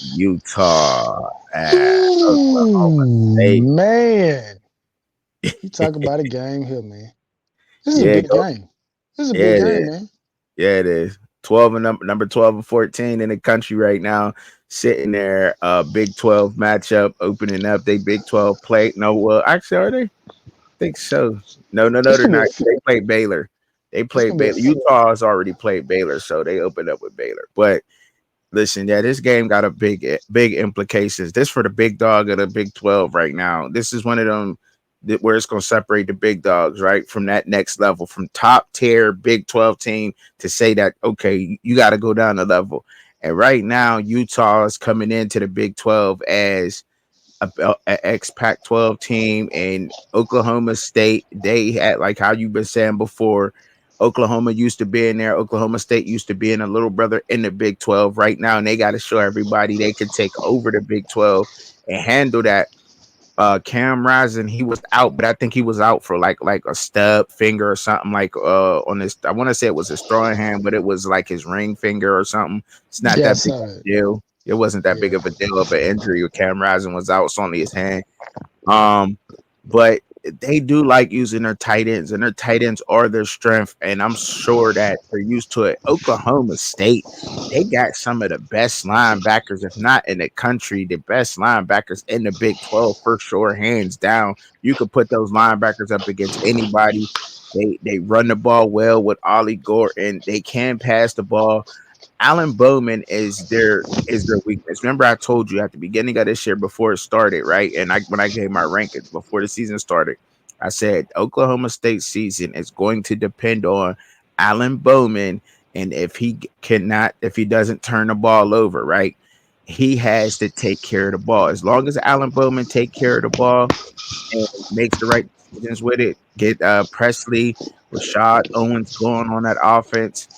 Utah at Oklahoma Ooh, State. man. You talk about a game here, man. This is a Yeah, big go. game. This is a Yeah, big it game, is. man. Yeah, it is. 12 and number 12 and 14 in the country right now, sitting there. Big 12 matchup opening up. They Big 12 play. No, well, actually, are they? Think so. No, It's they're gonna be not. a They played Baylor. They it's played gonna be a Baylor. Utah has already played Baylor, so they opened up with Baylor. But listen, yeah, this game got a big implications. This for the big dog of the Big 12 right now. This is one of them where it's going to separate the big dogs, right, from that next level, from top tier Big 12 team to say that okay, you got to go down a level. And right now, Utah is coming into the Big 12 as a ex Pac 12 team, and Oklahoma State. They had, like how you've been saying before, Oklahoma used to be in there. Oklahoma State used to be in a little brother in the Big 12 right now, and they got to show everybody they can take over the Big 12 and handle that. Cam Rising, he was out, but I think he was out for like a stub finger or something, like on his, I want to say it was his throwing hand, but it was like his ring finger or something. It's not yeah, I that big saw of that. a deal. It wasn't that big Yeah. of a deal of an injury. Cam Rising was out, it's only his hand. Um, but they do like using their tight ends, and their tight ends are their strength. And I'm sure that they're used to it. Oklahoma State, they got some of the best linebackers, if not in the country, the best linebackers in the Big 12 for sure, hands down. You could put those linebackers up against anybody. They run the ball well with Ollie Gordon. They can pass the ball. Alan Bowman is their weakness. Remember, I told you at the beginning of this year before it started, right? And I when I gave my rankings before the season started, I said Oklahoma State season is going to depend on Alan Bowman, and if he doesn't turn the ball over, right? He has to take care of the ball. As long as Alan Bowman take care of the ball and makes the right decisions with it, get Presley, Rashad Owens going on that offense,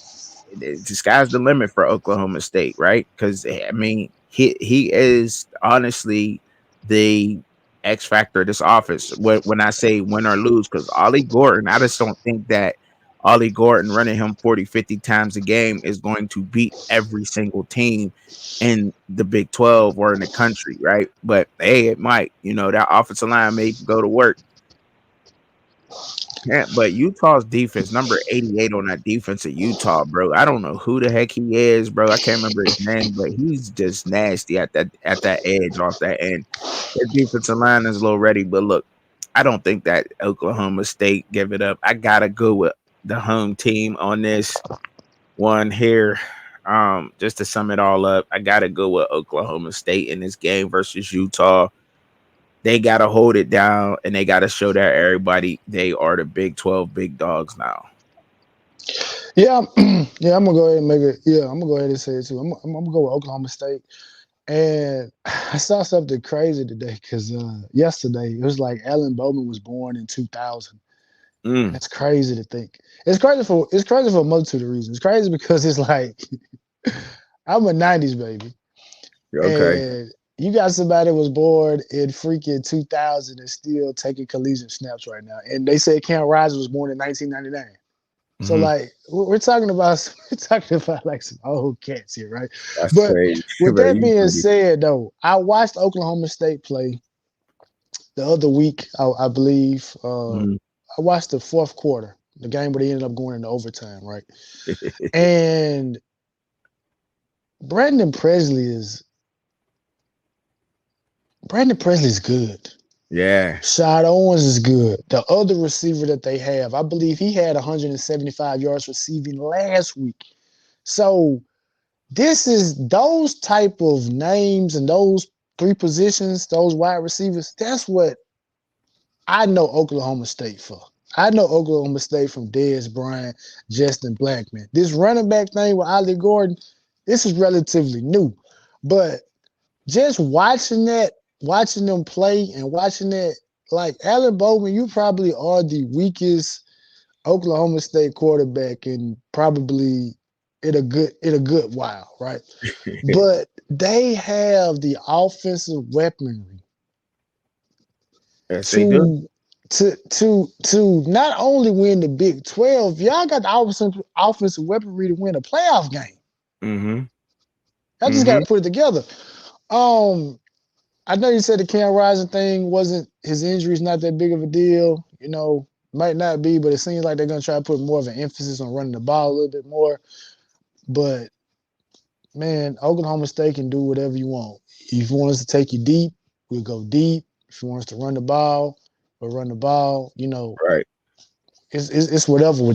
the sky's the limit for Oklahoma State, right? Because I mean, he is honestly the X factor of this offense. When I say win or lose, because Ollie Gordon, I just don't think that Ollie Gordon running him 40, 50 times a game is going to beat every single team in the Big 12 or in the country, right? But hey, it might. That offensive line may go to work. Yeah, but Utah's defense, number 88 on that defense of Utah, bro. I don't know who the heck he is, bro. I can't remember his name, but he's just nasty at that edge off that end. Their defensive line is a little ready, but look, I don't think that Oklahoma State give it up. I gotta go with the home team on this one here. Just to sum it all up, I gotta go with Oklahoma State in this game versus Utah. They gotta hold it down, and they gotta show that everybody they are the Big 12 big dogs now. Yeah, yeah, I'm gonna go ahead and make it. Yeah, I'm gonna go ahead and say it too. I'm gonna go with Oklahoma State. And I saw something crazy today because yesterday it was like Alan Bowman was born in 2000, and Mm, it's crazy to think. It's crazy for a multitude of reasons. It's crazy because it's like I'm a '90s baby, okay. and you got somebody that was born in freaking 2000 and still taking collegiate snaps right now. And they said Cam Rising was born in 1999. So Hmm. like we're talking about we're talking about like some old cats here, right? That's But crazy, with bro. that You being funny. said, though, I watched Oklahoma State play the other week. I believe Mhm. I watched the fourth quarter, the game where they ended up going into overtime, right? And Brandon Presley is Brandon Presley's good. Yeah. Shad Owens is good. The other receiver that they have, I believe he had 175 yards receiving last week. So this is those type of names and those three positions, those wide receivers. That's what I know Oklahoma State for. I know Oklahoma State from Dez Bryant, Justin Blackman. This running back thing with Ollie Gordon, this is relatively new. But just watching them play and watching that, like Allen Bowman, you probably are the weakest Oklahoma State quarterback in probably in a good while, right? But they have the offensive weaponry Yes, they do. to to not only win the Big 12, y'all got the offensive weaponry to win a playoff game. Hmm. I just got Hmm. to put it together. Um, I know you said the Cam Rising thing wasn't his injury's not that big of a deal. Might not be, but it seems like they're gonna try to put more of an emphasis on running the ball a little bit more. But man, Oklahoma State can do whatever you want. If you want us to take you deep, we'll go deep. If you want us to run the ball, we'll run the ball. Right. It's whatever with